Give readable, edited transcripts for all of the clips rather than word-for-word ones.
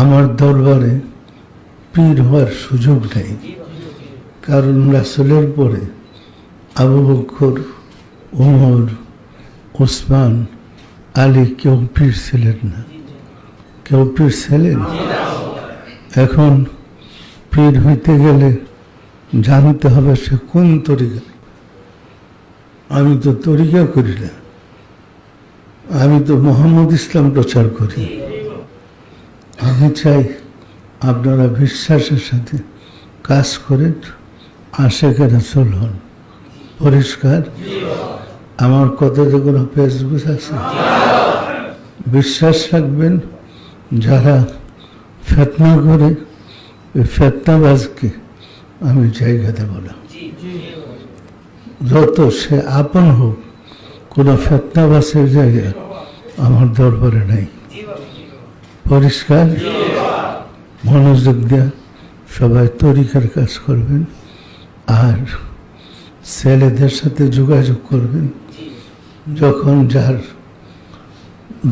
আমার দরবারে পীর হওয়ার সুযোগ নেই, কারণ রাসূলের পরে আবু বকর, ওমর, ওসমান, আলী কেউ পীর ছিলেন না। কেউ পীর ছিলেন? এখন পীর হইতে গেলে জানতে হবে সে কোন তরিকা। আমি তো তরিকা করি না, আমি তো মোহাম্মদ ইসলাম প্রচার করি। আমি চাই আপনারা বিশ্বাসের সাথে কাজ করেন, আশেকে রাসূল হন। পরিষ্কার? আমার কথাতে কোনো ফেসবুক আছে? বিশ্বাস রাখবেন, যারা ফিতনা করে ওই ফিতনাবাজকে আমি জায়গা দেব না। যত সে আপন হোক, কোনো ফিতনাবাজের জায়গা আমার দরবারে নাই। পরিষ্কার? মনোযোগ দেয়া সবাই তরিকার কাজ করবেন, আর ছেলেদের সাথে যোগাযোগ করবেন যখন যার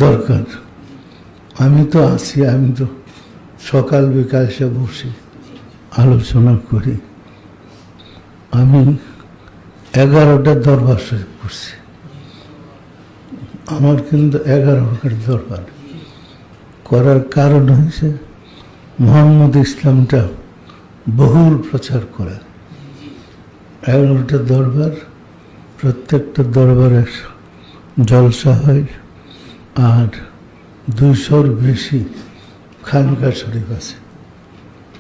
দরকার। আমি তো আছি, আমি তো সকাল বিকাল সে বসে আলোচনা করি। আমি 11টা দরবার শরীফ করছি, আমার কিন্তু 11টার দরবার করার কারণ হয়েছে মোহাম্মদ ইসলামটা বহুল প্রচার করা। 11টা দরবার, প্রত্যেকটা দরবারে জলসা হয়, আর 200-র বেশি খানকা শরীফ আছে।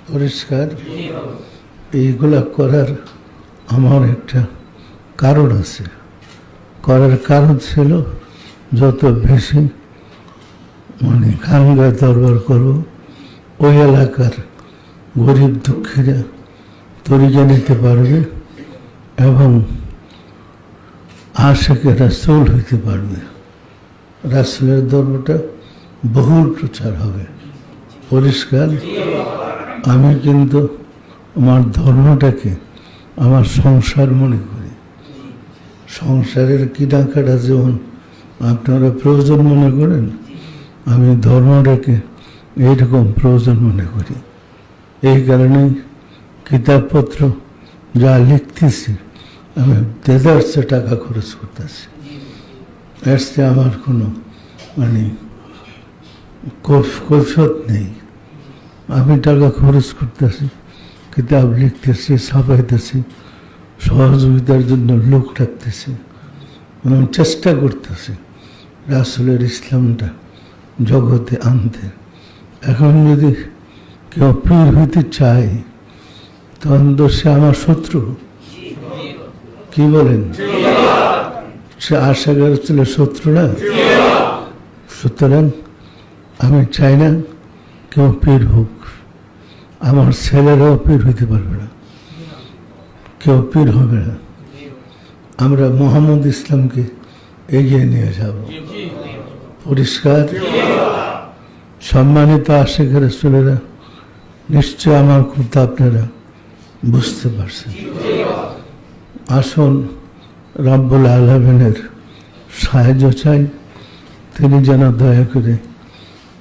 পরিষ্কার? এইগুলা করার আমার একটা কারণ আছে। করার কারণ ছিল যত বেশি খানকা দরবার করব, ওই এলাকার গরিব দুঃখীরা তরিকা নিতে পারবে এবং আশেকে রাসূল হইতে পারবে। রাসূলের ধর্মটা বহুল প্রচার হবে। পরিষ্কার? আমি কিন্তু আমার ধর্মটাকে আমার সংসার মনে করি। সংসারের কেনাকাটা যেমন আপনারা প্রয়োজন মনে করেন, আমি ধর্মটাকে এইরকম প্রয়োজন মনে করি। এই কারণেই কিতাবপত্র যা লিখতেছি আমি দেদারসে টাকা খরচ করতেছি। এর চেয়ে আমার কোনো কৈফিয়ত নেই। আমি টাকা খরচ করতেছি, কিতাব লিখতেছি, ছাপাইতেছি, সহযোগিতার জন্য লোক রাখতেছি, আমি চেষ্টা করতেছি রাসূলের ইসলামটা জগতে আনতে। এখন যদি কেউ পীর হইতে চায়, তখন তো সে আমার শত্রু। কি বলেন? সে আশা করেছিল শত্রু না? সুতরাং আমি চাই না কেউ পীর হোক। আমার ছেলেরাও পীর হইতে পারবে না, কেউ পীর হবে না। আমরা মোহাম্মদ ইসলামকে এগিয়ে নিয়ে যাব। পরিষ্কার? সম্মানিত আশিক রাসূলেরা, নিশ্চয় আমার কথা আপনারা বুঝতে পারছেন। আসুন রব্বুল আলামিনের সাহায্য চাই, তিনি যেন দয়া করে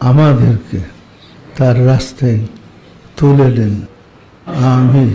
আমাদেরকে তার রাস্তায় তুলে দেন। আমিন।